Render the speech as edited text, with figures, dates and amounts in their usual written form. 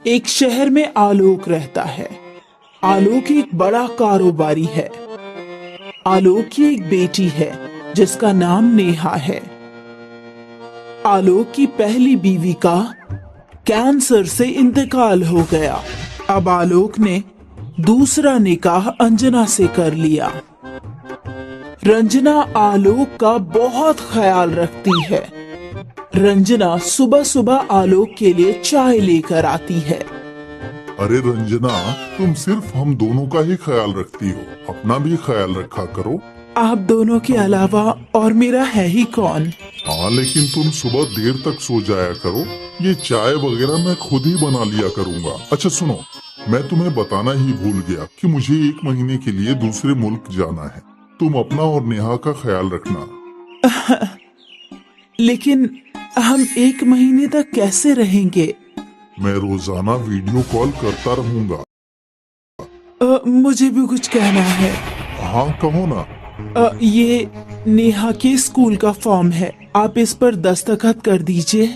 एक शहर में आलोक रहता है। आलोक एक बड़ा कारोबारी है। आलोक की एक बेटी है जिसका नाम नेहा है। आलोक की पहली बीवी का कैंसर से इंतकाल हो गया। अब आलोक ने दूसरा निकाह अंजना से कर लिया। रंजना आलोक का बहुत ख्याल रखती है। रंजना सुबह सुबह आलोक के लिए चाय लेकर आती है। अरे रंजना, तुम सिर्फ हम दोनों का ही ख्याल रखती हो, अपना भी ख्याल रखा करो। आप दोनों के अलावा और मेरा है ही कौन। हाँ, लेकिन तुम सुबह देर तक सो जाया करो। ये चाय वगैरह मैं खुद ही बना लिया करूँगा। अच्छा सुनो, मैं तुम्हें बताना ही भूल गया कि मुझे 1 महीने के लिए दूसरे मुल्क जाना है। तुम अपना और नेहा का ख्याल रखना। लेकिन हम 1 महीने तक कैसे रहेंगे। मैं रोजाना वीडियो कॉल करता रहूंगा। मुझे भी कुछ कहना है। हाँ कहो ना। ये नेहा के स्कूल का फॉर्म है, आप इस पर दस्तखत कर दीजिए।